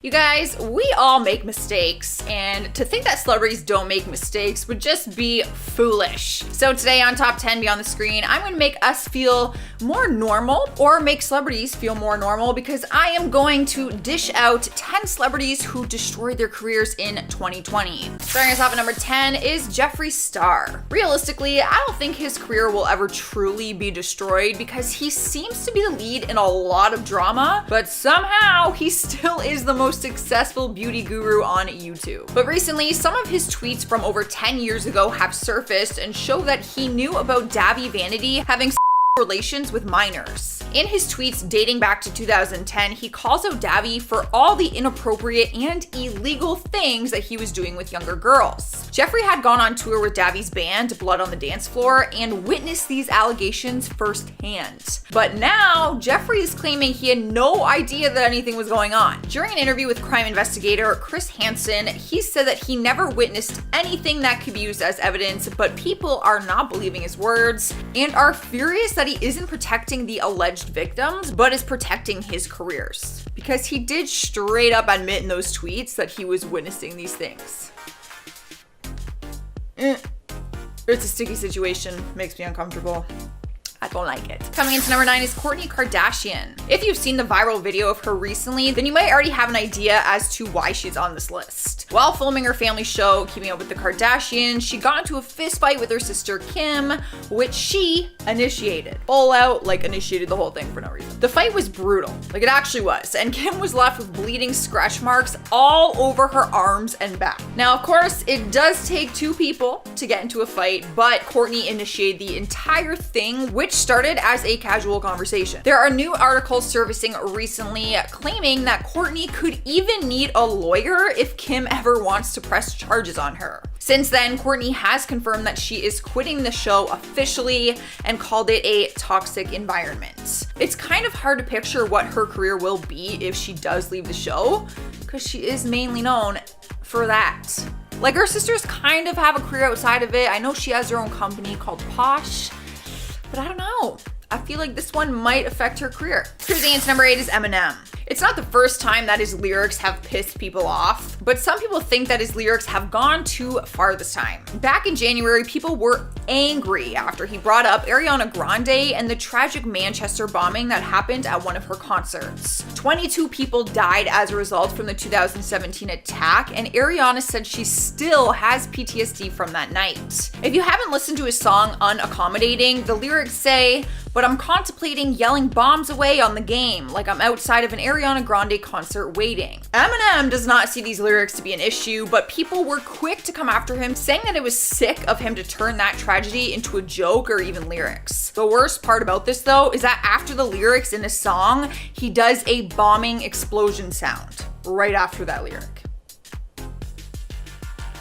You guys, we all make mistakes, and to think that celebrities don't make mistakes would just be foolish. So today on Top 10 Beyond the Screen, I'm gonna make us feel more normal, or make celebrities feel more normal, because I am going to dish out 10 celebrities who destroyed their careers in 2020. Starting us off at number 10 is Jeffree Star. Realistically, I don't think his career will ever truly be destroyed because he seems to be the lead in a lot of drama, but somehow he still is the most successful beauty guru on YouTube. But recently, some of his tweets from over 10 years ago have surfaced and show that he knew about Dabby Vanity having relations with minors. In his tweets dating back to 2010, he calls out Dabby for all the inappropriate and illegal things that he was doing with younger girls. Jeffree had gone on tour with Dabby's band, Blood on the Dance Floor, and witnessed these allegations firsthand. But now, Jeffree is claiming he had no idea that anything was going on. During an interview with crime investigator Chris Hansen, he said that he never witnessed anything that could be used as evidence, but people are not believing his words and are furious that he isn't protecting the alleged victims, but is protecting his careers. Because he did straight up admit in those tweets that he was witnessing these things. It's a sticky situation, makes me uncomfortable. I don't like it. Coming into number 9 is Kourtney Kardashian. If you've seen the viral video of her recently, then you might already have an idea as to why she's on this list. While filming her family show, Keeping Up with the Kardashians, she got into a fist fight with her sister Kim, which she initiated. Full out, initiated the whole thing for no reason. The fight was brutal, it actually was, and Kim was left with bleeding scratch marks all over her arms and back. Now, of course, it does take two people to get into a fight, but Kourtney initiated the entire thing, which started as a casual conversation. There are new articles surfacing recently claiming that Kourtney could even need a lawyer if Kim ever wants to press charges on her. Since then, Kourtney has confirmed that she is quitting the show officially and called it a toxic environment. It's kind of hard to picture what her career will be if she does leave the show, because she is mainly known for that. Her sisters kind of have a career outside of it. I know she has her own company called Posh, but I don't know. I feel like this one might affect her career. Cruising into number 8 is Eminem. It's not the first time that his lyrics have pissed people off, but some people think that his lyrics have gone too far this time. Back in January, people were angry after he brought up Ariana Grande and the tragic Manchester bombing that happened at one of her concerts. 22 people died as a result from the 2017 attack, and Ariana said she still has PTSD from that night. If you haven't listened to his song Unaccommodating, the lyrics say, "But I'm contemplating yelling bombs away on the game, like I'm outside of an Ariana Grande concert waiting." Eminem does not see these lyrics to be an issue, but people were quick to come after him, saying that it was sick of him to turn that tragedy into a joke or even lyrics. The worst part about this, though, is that after the lyrics in his song, he does a bombing explosion sound right after that lyric.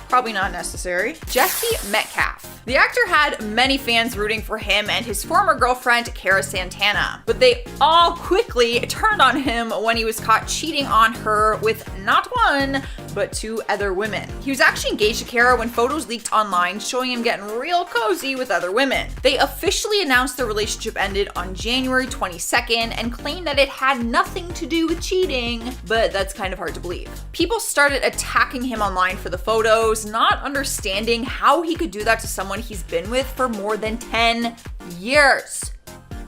Probably not necessary. Jesse Metcalfe. The actor had many fans rooting for him and his former girlfriend, Cara Santana, but they all quickly turned on him when he was caught cheating on her with not one, but 2 other women. He was actually engaged to Cara when photos leaked online showing him getting real cozy with other women. They officially announced their relationship ended on January 22nd and claimed that it had nothing to do with cheating, but that's kind of hard to believe. People started attacking him online for the photos, not understanding how he could do that to someone he's been with for more than 10 years.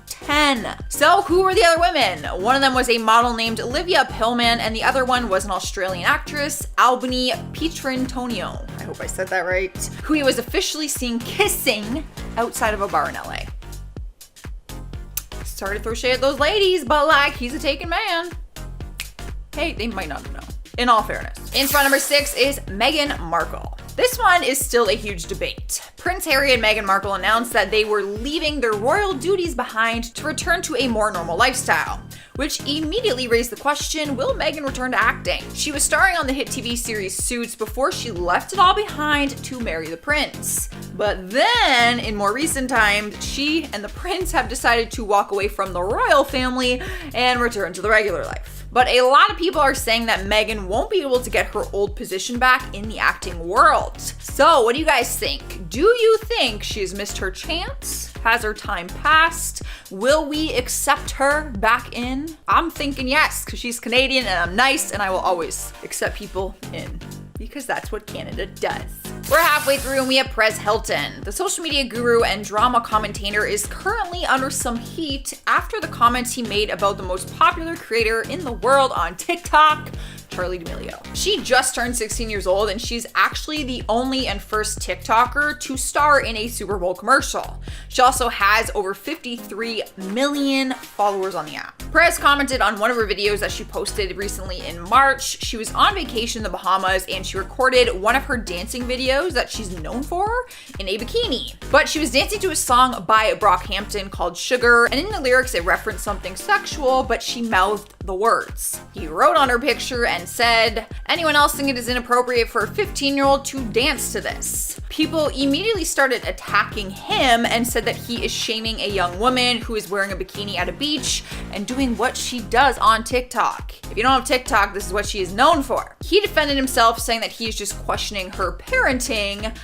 10. So who were the other women? One of them was a model named Olivia Pillman, and the other one was an Australian actress, Albany Pietrantonio. I hope I said that right. Who he was officially seen kissing outside of a bar in LA. Sorry to throw shade at those ladies, but he's a taken man. Hey, they might not have known. In all fairness. In spot number 6 is Meghan Markle. This one is still a huge debate. Prince Harry and Meghan Markle announced that they were leaving their royal duties behind to return to a more normal lifestyle, which immediately raised the question, will Meghan return to acting? She was starring on the hit TV series Suits before she left it all behind to marry the prince. But then, in more recent times, she and the prince have decided to walk away from the royal family and return to the regular life. But a lot of people are saying that Meghan won't be able to get her old position back in the acting world. So what do you guys think? Do you think she's missed her chance? Has her time passed? Will we accept her back in? I'm thinking yes, because she's Canadian and I'm nice and I will always accept people in, because that's what Canada does. We're halfway through and we have Perez Hilton. The social media guru and drama commentator is currently under some heat after the comments he made about the most popular creator in the world on TikTok, Charli D'Amelio. She just turned 16 years old and she's actually the only and first TikToker to star in a Super Bowl commercial. She also has over 53 million followers on the app. Perez commented on one of her videos that she posted recently in March. She was on vacation in the Bahamas and she recorded one of her dancing videos that she's known for in a bikini. But she was dancing to a song by Brockhampton called Sugar, and in the lyrics it referenced something sexual, but she mouthed the words. He wrote on her picture and said, "Anyone else think it is inappropriate for a 15-year-old to dance to this?" People immediately started attacking him and said that he is shaming a young woman who is wearing a bikini at a beach and doing what she does on TikTok. If you don't have TikTok, this is what she is known for. He defended himself, saying that he is just questioning her parenting,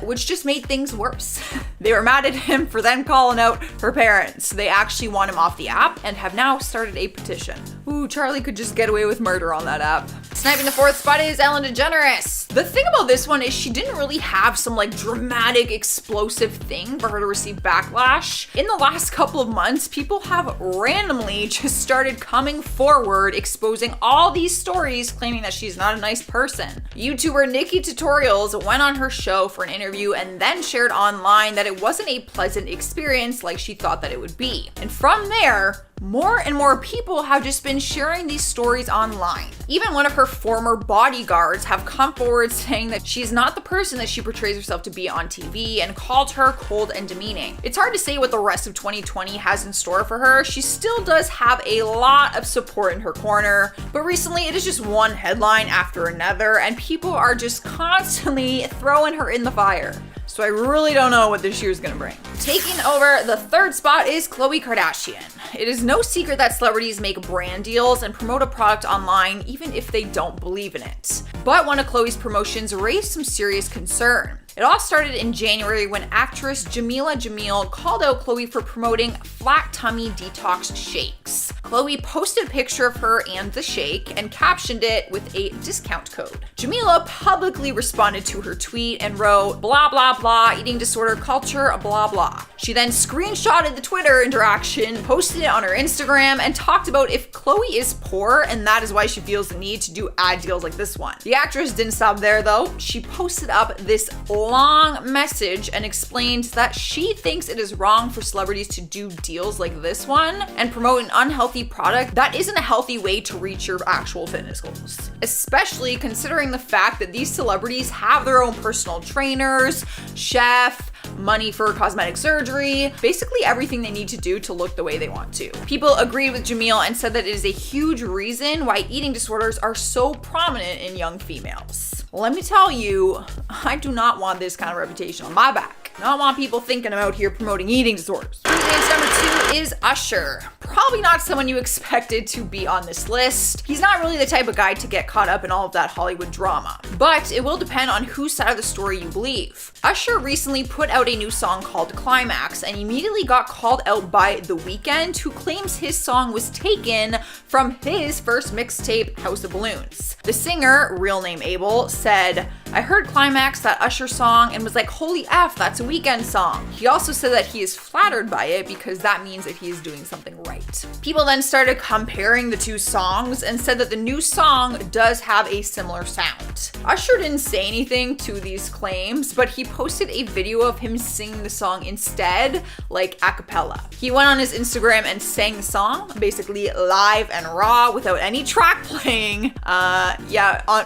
which just made things worse. They were mad at him for then calling out her parents. They actually want him off the app and have now started a petition. Ooh, Charli could just get away with murder on that app. Sniping the fourth spot is Ellen DeGeneres. The thing about this one is she didn't really have some like dramatic, explosive thing for her to receive backlash. In the last couple of months, people have randomly just started coming forward, exposing all these stories, claiming that she's not a nice person. YouTuber Nikki Tutorials went on her show for an interview and then shared online that it wasn't a pleasant experience like she thought that it would be. And from there, more and more people have just been sharing these stories online. Even one of her former bodyguards have come forward saying that she's not the person that she portrays herself to be on TV and called her cold and demeaning. It's hard to say what the rest of 2020 has in store for her. She still does have a lot of support in her corner, but recently it is just one headline after another and people are just constantly throwing her in the fire. So I really don't know what this year is gonna bring. Taking over the third spot is Khloe Kardashian. It is no secret that celebrities make brand deals and promote a product online even if they don't believe in it. But one of Khloe's promotions raised some serious concern. It all started in January when actress Jameela Jamil called out Khloe for promoting flat tummy detox shakes. Khloe posted a picture of her and the shake and captioned it with a discount code. Jameela publicly responded to her tweet and wrote, "Blah blah blah, eating disorder culture, blah blah." She then screenshotted the Twitter interaction, posted it on her Instagram, and talked about if Khloe is poor and that is why she feels the need to do ad deals like this one. The actress didn't stop there though. She posted up this long message and explained that she thinks it is wrong for celebrities to do deals like this one and promote an unhealthy product that isn't a healthy way to reach your actual fitness goals. Especially considering the fact that these celebrities have their own personal trainers, chef, money for cosmetic surgery, basically everything they need to do to look the way they want to. People agreed with Jamil and said that it is a huge reason why eating disorders are so prominent in young females. Let me tell you, I do not want this kind of reputation on my back. I don't want people thinking I'm out here promoting eating disorders. Number 2 is Usher. Probably not someone you expected to be on this list. He's not really the type of guy to get caught up in all of that Hollywood drama, but it will depend on whose side of the story you believe. Usher recently put out a new song called Climax and immediately got called out by The Weeknd, who claims his song was taken from his first mixtape, House of Balloons. The singer, real name Abel, said, "I heard Climax, that Usher song, and was like, holy F, that's a Weeknd song." He also said that he is flattered by it because that means that he is doing something right. People then started comparing the two songs and said that the new song does have a similar sound. Usher didn't say anything to these claims, but he posted a video of him singing the song instead, like a cappella. He went on his Instagram and sang the song, basically live and raw without any track playing. I'm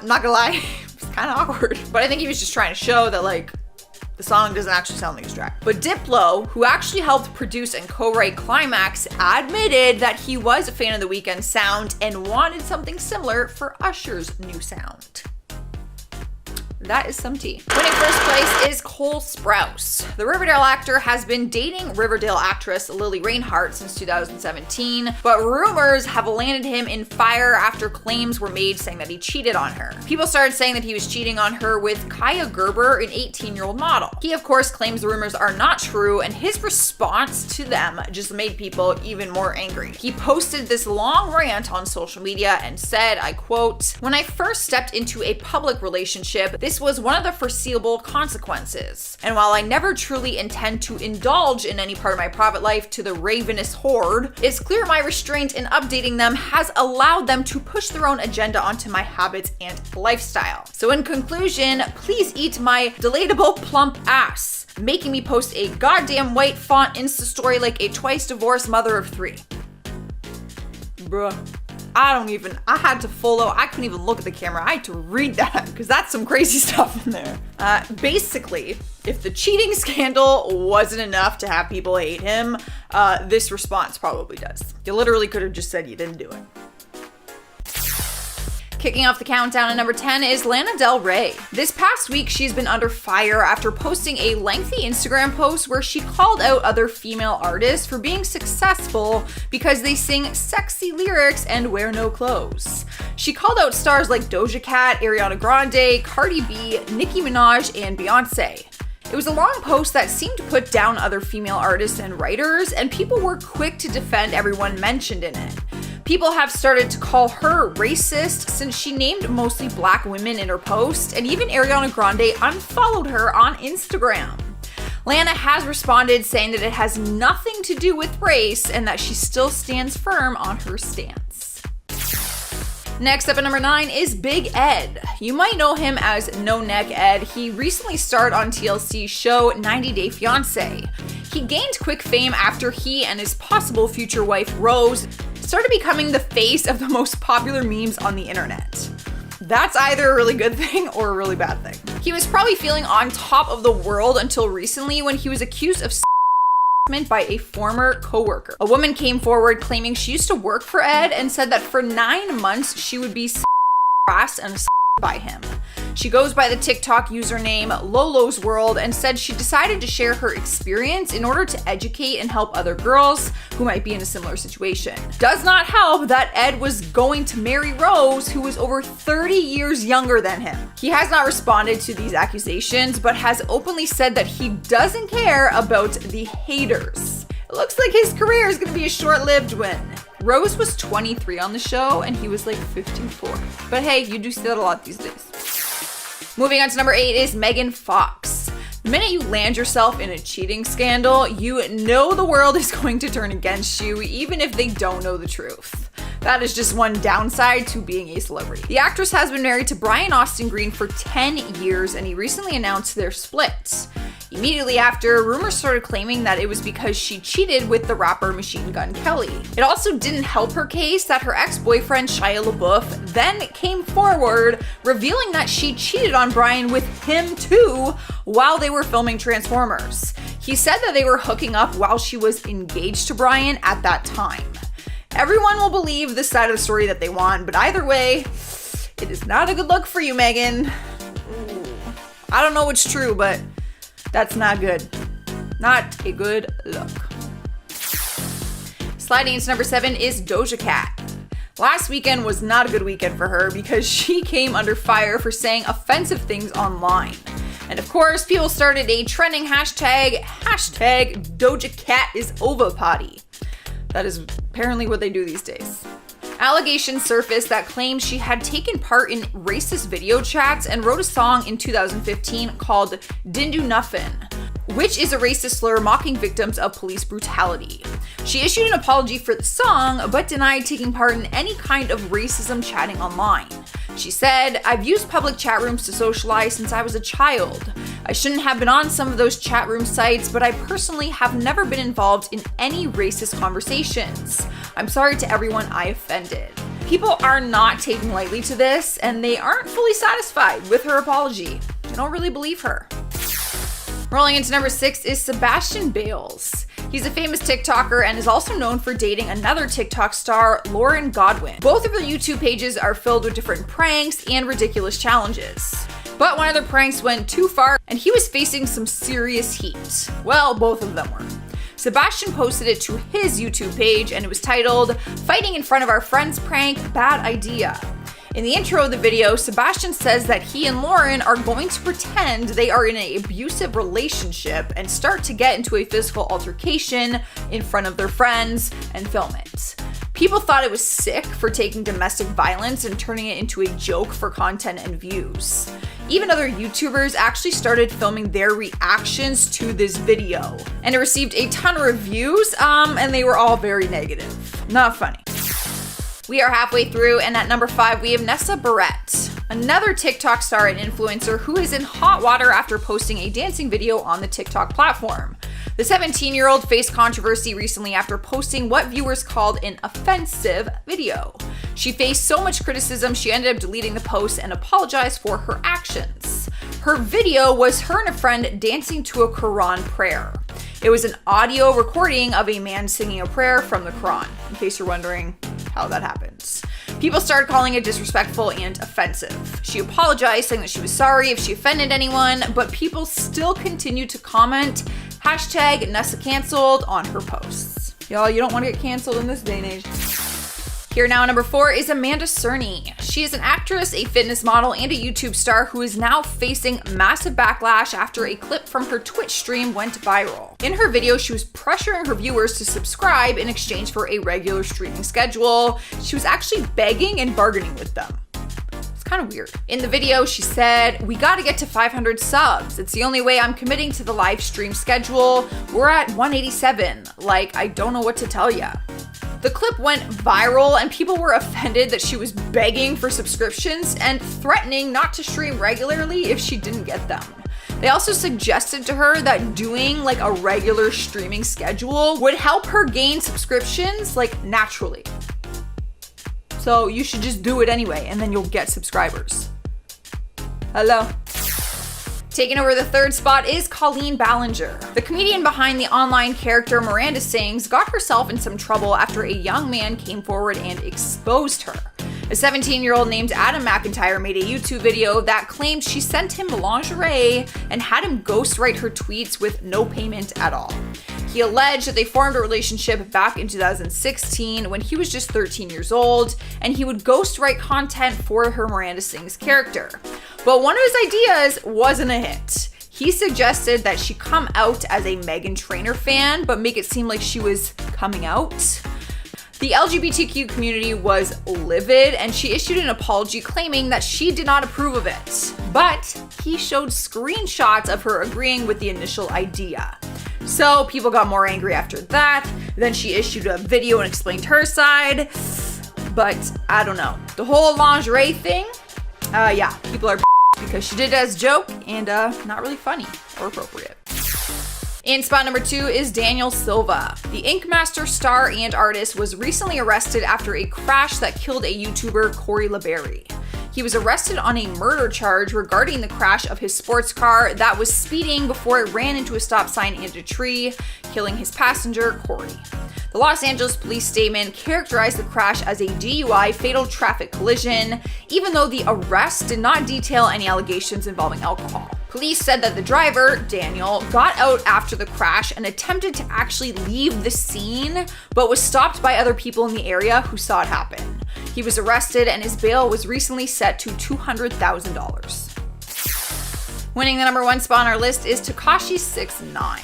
not gonna lie, it's kind of awkward. But I think he was just trying to show that like, the song doesn't actually sound like a track. But Diplo, who actually helped produce and co-write Climax, admitted that he was a fan of The Weeknd's sound and wanted something similar for Usher's new sound. that is some tea. Winning first place is Cole Sprouse. The Riverdale actor has been dating Riverdale actress Lily Reinhart since 2017, but rumors have landed him in fire after claims were made saying that he cheated on her. People started saying that he was cheating on her with Kaya Gerber, an 18-year-old model. He, of course, claims the rumors are not true, and his response to them just made people even more angry. He posted this long rant on social media and said, I quote, "When I first stepped into a public relationship, this was one of the foreseeable consequences. And while I never truly intend to indulge in any part of my private life to the ravenous horde, it's clear my restraint in updating them has allowed them to push their own agenda onto my habits and lifestyle. So in conclusion, please eat my delatable plump ass, making me post a goddamn white font Insta story like a twice divorced mother of 3. Bruh. I had to follow, I couldn't even look at the camera. I had to read that because that's some crazy stuff in there. Basically, if the cheating scandal wasn't enough to have people hate him, this response probably does. You literally could have just said you didn't do it. Kicking off the countdown at number 10 is Lana Del Rey. This past week, she's been under fire after posting a lengthy Instagram post where she called out other female artists for being successful because they sing sexy lyrics and wear no clothes. She called out stars like Doja Cat, Ariana Grande, Cardi B, Nicki Minaj, and Beyonce. It was a long post that seemed to put down other female artists and writers, and people were quick to defend everyone mentioned in it. People have started to call her racist since she named mostly black women in her post, and even Ariana Grande unfollowed her on Instagram. Lana has responded saying that it has nothing to do with race and that she still stands firm on her stance. Next up at number 9 is Big Ed. You might know him as No Neck Ed. He recently starred on TLC's show 90 Day Fiancé. He gained quick fame after he and his possible future wife, Rose, started becoming the face of the most popular memes on the internet. That's either a really good thing or a really bad thing. He was probably feeling on top of the world until recently when he was accused of by a former coworker. A woman came forward claiming she used to work for Ed and said that for 9 months she would be harassed and by him. She goes by the TikTok username Lolo's World and said she decided to share her experience in order to educate and help other girls who might be in a similar situation. Does not help that Ed was going to marry Rose, who was over 30 years younger than him. He has not responded to these accusations, but has openly said that he doesn't care about the haters. It looks like his career is going to be a short-lived one. Rose was 23 on the show and he was like 54. But hey, you do see that a lot these days. Moving on to number 8 is Megan Fox. The minute you land yourself in a cheating scandal, you know the world is going to turn against you, even if they don't know the truth. That is just one downside to being a celebrity. The actress has been married to Brian Austin Green for 10 years, and he recently announced their split. Immediately after, rumors started claiming that it was because she cheated with the rapper Machine Gun Kelly. It also didn't help her case that her ex-boyfriend Shia Labeouf then came forward, revealing that she cheated on Brian with him too while they were filming Transformers. He said that they were hooking up while she was engaged to Brian at that time. Everyone will believe the side of the story that they want, but either way, it is not a good look for you, Megan. I don't know what's true, but that's not good. Not a good look. Sliding into number 7 is Doja Cat. Last weekend was not a good weekend for her because she came under fire for saying offensive things online. And of course, people started a trending hashtag Doja Cat is over potty. That is apparently what they do these days. Allegations surfaced that claimed she had taken part in racist video chats and wrote a song in 2015 called Didn't Do Nuffin', which is a racist slur mocking victims of police brutality. She issued an apology for the song, but denied taking part in any kind of racism chatting online. She said, "I've used public chat rooms to socialize since I was a child. I shouldn't have been on some of those chat room sites, but I personally have never been involved in any racist conversations. I'm sorry to everyone I offended." People are not taking lightly to this, and they aren't fully satisfied with her apology. They don't really believe her. Rolling into number 6 is Sebastian Bails. He's a famous TikToker and is also known for dating another TikTok star, Lauren Godwin. Both of their YouTube pages are filled with different pranks and ridiculous challenges. But one of their pranks went too far and he was facing some serious heat. Well, both of them were. Sebastian posted it to his YouTube page and it was titled, "Fighting in front of our friends prank, bad idea." In the intro of the video, Sebastian says that he and Lauren are going to pretend they are in an abusive relationship and start to get into a physical altercation in front of their friends and film it. People thought it was sick for taking domestic violence and turning it into a joke for content and views. Even other YouTubers actually started filming their reactions to this video. And it received a ton of reviews, and they were all very negative. Not funny. We are halfway through, and at number 5, we have Nessa Barrett, another TikTok star and influencer who is in hot water after posting a dancing video on the TikTok platform. The 17-year-old faced controversy recently after posting what viewers called an offensive video. She faced so much criticism, she ended up deleting the post and apologized for her actions. Her video was her and a friend dancing to a Quran prayer. It was an audio recording of a man singing a prayer from the Quran, in case you're wondering how that happens. People started calling it disrespectful and offensive. She apologized, saying that she was sorry if she offended anyone, but people still continued to comment #Nessa canceled on her posts. Y'all, you don't want to get canceled in this day and age. Here now, number 4 is Amanda Cerny. She is an actress, a fitness model, and a YouTube star who is now facing massive backlash after a clip from her Twitch stream went viral. In her video, she was pressuring her viewers to subscribe in exchange for a regular streaming schedule. She was actually begging and bargaining with them. It's kind of weird. In the video, she said, "We gotta get to 500 subs. It's the only way I'm committing to the live stream schedule. We're at 187. Like, I don't know what to tell ya." The clip went viral and people were offended that she was begging for subscriptions and threatening not to stream regularly if she didn't get them. They also suggested to her that doing like a regular streaming schedule would help her gain subscriptions like naturally. So you should just do it anyway and then you'll get subscribers. Hello. Taking over the 3rd spot is Colleen Ballinger. The comedian behind the online character Miranda Sings got herself in some trouble after a young man came forward and exposed her. A 17-year-old named Adam McIntyre made a YouTube video that claimed she sent him lingerie and had him ghostwrite her tweets with no payment at all. He alleged that they formed a relationship back in 2016 when he was just 13 years old, and he would ghostwrite content for her Miranda Sings character. But one of his ideas wasn't a hit. He suggested that she come out as a Meghan Trainor fan, but make it seem like she was coming out. The LGBTQ community was livid, and she issued an apology claiming that she did not approve of it. But he showed screenshots of her agreeing with the initial idea. So people got more angry after that. Then she issued a video and explained her side. But I don't know. The whole lingerie thing, yeah, people are because she did it as a joke and not really funny or appropriate. In spot number 2 is Daniel Silva. The Ink Master star and artist was recently arrested after a crash that killed a YouTuber, Shia Labeouf. He was arrested on a murder charge regarding the crash of his sports car that was speeding before it ran into a stop sign and a tree, killing his passenger, Corey. The Los Angeles police statement characterized the crash as a DUI fatal traffic collision, even though the arrest did not detail any allegations involving alcohol. Police said that the driver, Daniel, got out after the crash and attempted to actually leave the scene, but was stopped by other people in the area who saw it happen. He was arrested and his bail was recently set to $200,000. Winning the number 1 spot on our list is Tekashi 6ix9ine.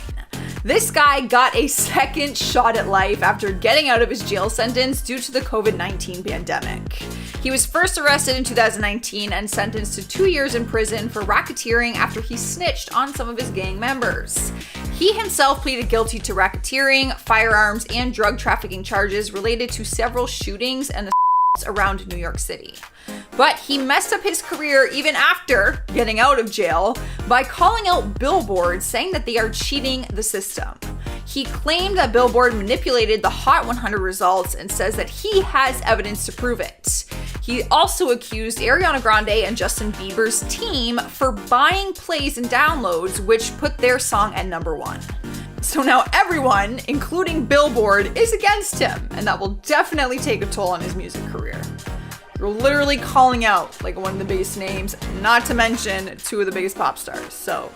This guy got a second shot at life after getting out of his jail sentence due to the COVID-19 pandemic. He was first arrested in 2019 and sentenced to 2 years in prison for racketeering after he snitched on some of his gang members. He himself pleaded guilty to racketeering, firearms, and drug trafficking charges related to several shootings and around New York City. But he messed up his career even after getting out of jail by calling out Billboard, saying that they are cheating the system. He claimed that Billboard manipulated the Hot 100 results and says that he has evidence to prove it. He also accused Ariana Grande and Justin Bieber's team for buying plays and downloads, which put their song at number 1. So now everyone, including Billboard, is against him, and that will definitely take a toll on his music career. You're literally calling out like one of the biggest names, not to mention two of the biggest pop stars. So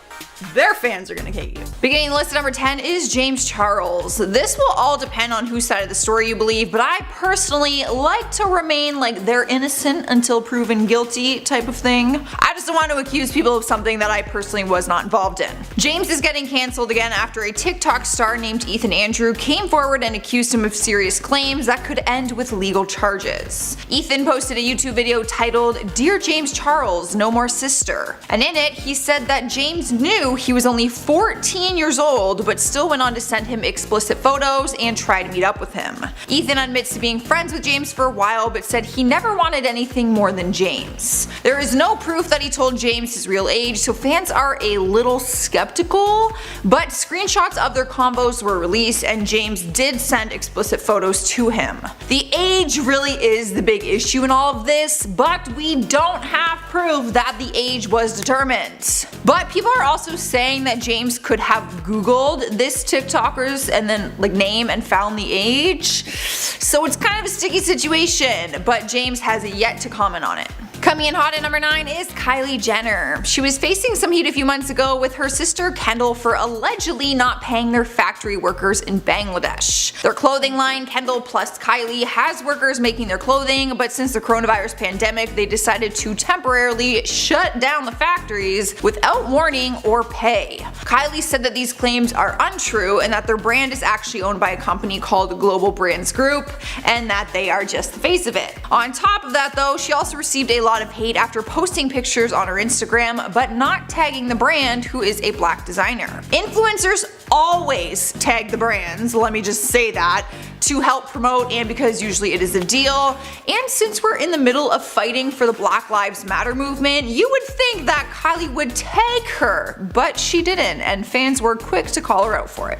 their fans are gonna hate you. Beginning the list at number 10 is James Charles. This will all depend on whose side of the story you believe, but I personally like to remain like they're innocent until proven guilty type of thing. I just don't want to accuse people of something that I personally was not involved in. James is getting cancelled again after a TikTok star named Ethan Andrew came forward and accused him of serious claims that could end with legal charges. Ethan posted a YouTube video titled "Dear James Charles, No More Sister," and in it he said that James knew he was only 14 years old but still went on to send him explicit photos and try to meet up with him. Ethan admits to being friends with James for a while but said he never wanted anything more than James. There is no proof that he told James his real age, so fans are a little skeptical, but screenshots of their combos were released and James did send explicit photos to him. The age really is the big issue in all of this, but we don't have proof that the age was determined. But people are also saying that James could have googled this TikToker's and then like name and found the age. So it's kind of a sticky situation, but James has yet to comment on it. Coming in hot at number 9 is Kylie Jenner. She was facing some heat a few months ago with her sister Kendall for allegedly not paying their factory workers in Bangladesh. Their clothing line, Kendall plus Kylie, has workers making their clothing, but since the coronavirus pandemic, they decided to temporarily shut down the factories without warning or pay. Kylie said that these claims are untrue and that their brand is actually owned by a company called Global Brands Group and that they are just the face of it. On top of that though, she also received a lot of hate after posting pictures on her Instagram but not tagging the brand, who is a black designer. Influencers always tag the brands, let me just say that, to help promote and because usually it is a deal. And since we're in the middle of fighting for the Black Lives Matter movement, you would think that Kylie would tag her, but she didn't, and fans were quick to call her out for it.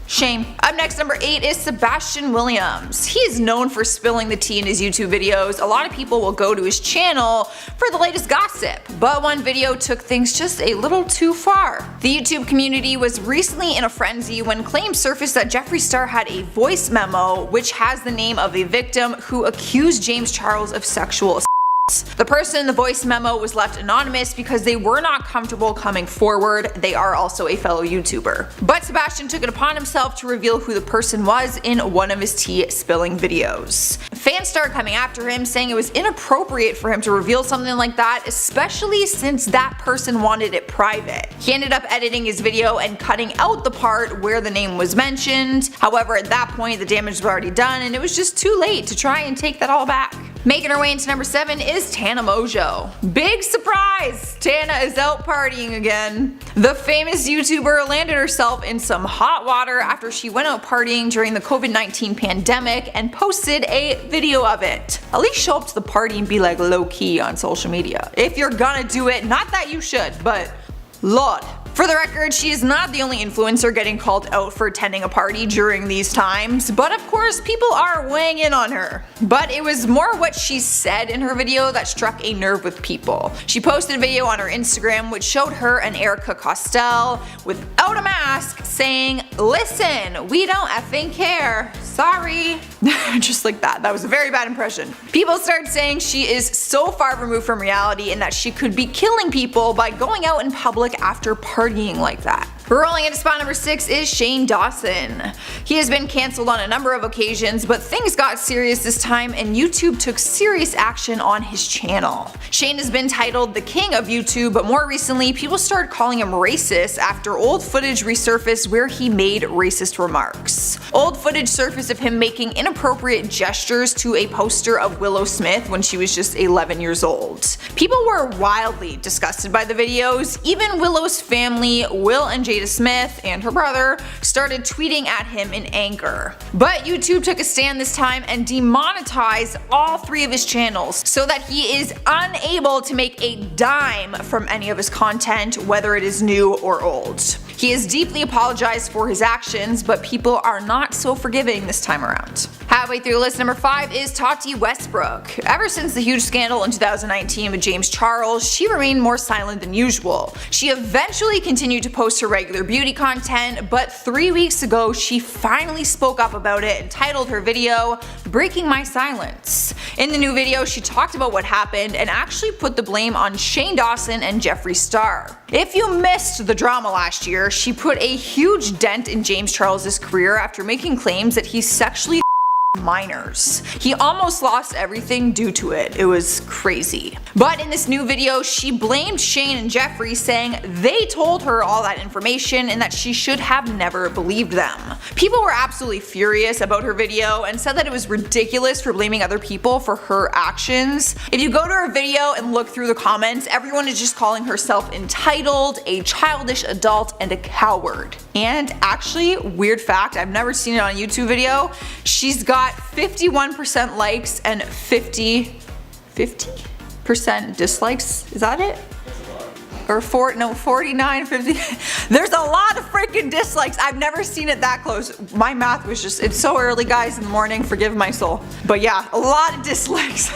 Shame. Up next, number 8 is Sebastian Williams. He is known for spilling the tea in his YouTube videos. A lot of people will go to his channel for the latest gossip, but one video took things just a little too far. The YouTube community was recently in a frenzy when claims surfaced that Jeffree Star had a voice memo which has the name of a victim who accused James Charles of sexual assault. The person in the voice memo was left anonymous because they were not comfortable coming forward. They are also a fellow YouTuber. But Sebastian took it upon himself to reveal who the person was in one of his tea spilling videos. Fans started coming after him, saying it was inappropriate for him to reveal something like that, especially since that person wanted it private. He ended up editing his video and cutting out the part where the name was mentioned. However, at that point the damage was already done and it was just too late to try and take that all back. Making her way into number 7 is Tana Mongeau. Big surprise! Tana is out partying again. The famous YouTuber landed herself in some hot water after she went out partying during the COVID-19 pandemic and posted a video of it. At least show up to the party and be like low-key on social media. If you're gonna do it, not that you should, but Lord. For the record, she is not the only influencer getting called out for attending a party during these times, but of course people are weighing in on her. But it was more what she said in her video that struck a nerve with people. She posted a video on her Instagram which showed her and Erica Costell without a mask saying, "Listen, we don't effing care. Sorry." Just like that. That was a very bad impression. People started saying she is so far removed from reality and that she could be killing people by going out in public after partying like that. Rolling into spot number 6 is Shane Dawson. He has been cancelled on a number of occasions, but things got serious this time and YouTube took serious action on his channel. Shane has been titled the king of YouTube, but more recently people started calling him racist after old footage resurfaced where he made racist remarks. Old footage surfaced of him making inappropriate gestures to a poster of Willow Smith when she was just 11 years old. People were wildly disgusted by the videos. Even Willow's family, Will and Jada Smith and her brother, started tweeting at him in anger. But YouTube took a stand this time and demonetized all 3 of his channels so that he is unable to make a dime from any of his content, whether it is new or old. He has deeply apologized for his actions, but people are not so forgiving this time around. Halfway through list number 5 is Tati Westbrook. Ever since the huge scandal in 2019 with James Charles, she remained more silent than usual. She eventually continued to post her regular regular beauty content, but 3 weeks ago she finally spoke up about it and titled her video, "Breaking My Silence." In the new video, she talked about what happened and actually put the blame on Shane Dawson and Jeffree Star. If you missed the drama last year, she put a huge dent in James Charles' career after making claims that he sexually minors. He almost lost everything due to it. It was crazy. But in this new video, she blamed Shane and Jeffree, saying they told her all that information and that she should have never believed them. People were absolutely furious about her video and said that it was ridiculous for blaming other people for her actions. If you go to her video and look through the comments, everyone is just calling herself entitled, a childish adult, and a coward. And actually, weird fact, I've never seen it on a YouTube video, she's got 51% likes and 50% dislikes. Is that it? Or 49, 50. There's a lot of freaking dislikes. I've never seen it that close. My math was just, it's so early guys in the morning, forgive my soul. But yeah, a lot of dislikes.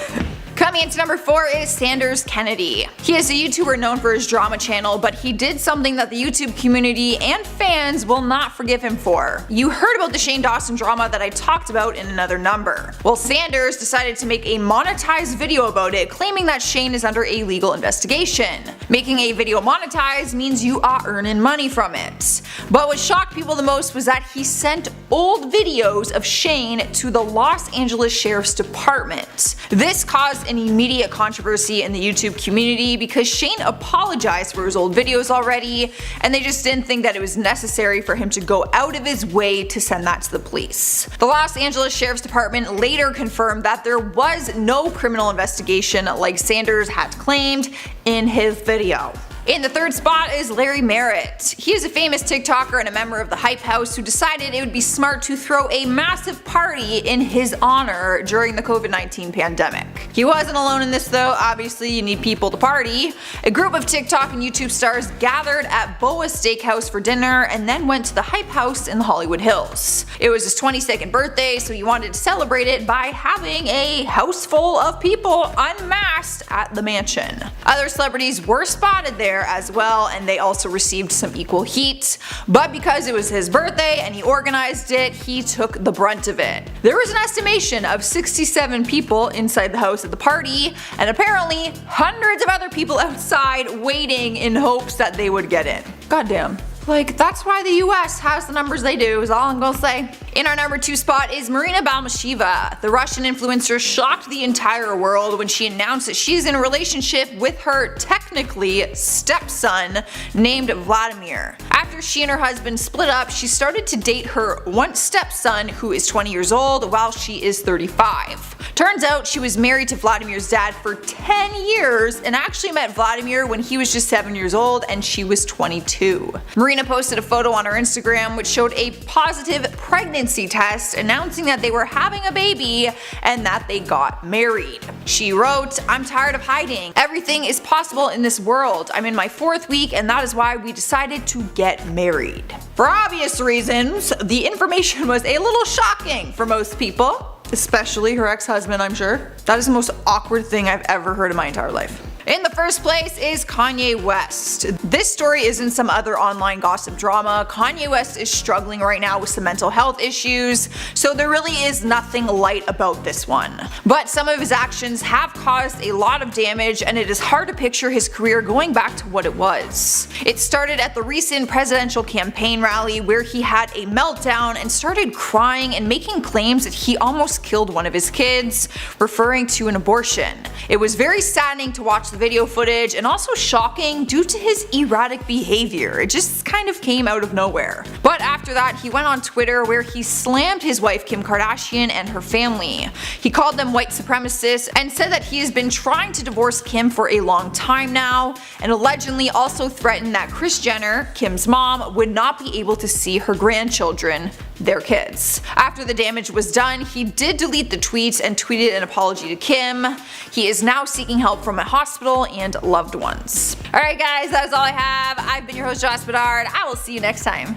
Coming into number 4 is Sanders Kennedy. He is a YouTuber known for his drama channel, but he did something that the YouTube community and fans will not forgive him for. You heard about the Shane Dawson drama that I talked about in another number. Well, Sanders decided to make a monetized video about it, claiming that Shane is under a legal investigation. Making a video monetized means you are earning money from it. But what shocked people the most was that he sent old videos of Shane to the Los Angeles Sheriff's Department. This caused an immediate controversy in the YouTube community because Shane apologized for his old videos already, and they just didn't think that it was necessary for him to go out of his way to send that to the police. The Los Angeles Sheriff's Department later confirmed that there was no criminal investigation like Sanders had claimed in his video. In the third spot is Larry Merritt. He is a famous TikToker and a member of the Hype House who decided it would be smart to throw a massive party in his honor during the COVID-19 pandemic. He wasn't alone in this though, obviously you need people to party. A group of TikTok and YouTube stars gathered at Boa Steakhouse for dinner and then went to the Hype House in the Hollywood Hills. It was his 22nd birthday, so he wanted to celebrate it by having a house full of people unmasked at the mansion. Other celebrities were spotted there as well, and they also received some equal heat, but because it was his birthday and he organized it, he took the brunt of it. There was an estimation of 67 people inside the house at the party, and apparently hundreds of other people outside waiting in hopes that they would get in. Goddamn. Like, that's why the US has the numbers they do, is all I'm gonna say. In our number 2 spot is Marina Balmasheva. The Russian influencer shocked the entire world when she announced that she's in a relationship with her technically stepson named Vladimir. After she and her husband split up, she started to date her once stepson, who is 20 years old, while she is 35. Turns out she was married to Vladimir's dad for 10 years and actually met Vladimir when he was just 7 years old and she was 22. Marina posted a photo on her Instagram which showed a positive pregnancy test announcing that they were having a baby and that they got married. She wrote, "I'm tired of hiding. Everything is possible in this world. I'm in my 4th week and that is why we decided to get married." For obvious reasons, the information was a little shocking for most people. Especially her ex-husband, I'm sure. That is the most awkward thing I've ever heard in my entire life. In the first place is Kanye West. This story isn't some other online gossip drama. Kanye West is struggling right now with some mental health issues, so there really is nothing light about this one. But some of his actions have caused a lot of damage, and it is hard to picture his career going back to what it was. It started at the recent presidential campaign rally where he had a meltdown and started crying and making claims that he almost killed one of his kids, referring to an abortion. It was very saddening to watch the video footage and also shocking due to his erratic behavior. It just kind of came out of nowhere. But after that, he went on Twitter where he slammed his wife Kim Kardashian and her family. He called them white supremacists and said that he has been trying to divorce Kim for a long time now, and allegedly also threatened that Kris Jenner, Kim's mom, would not be able to see her grandchildren, their kids. After the damage was done, he did delete the tweets and tweeted an apology to Kim. He is now seeking help from a hospital and loved ones. Alright guys, that is all I have. I've been your host Joss Bedard. I will see you next time.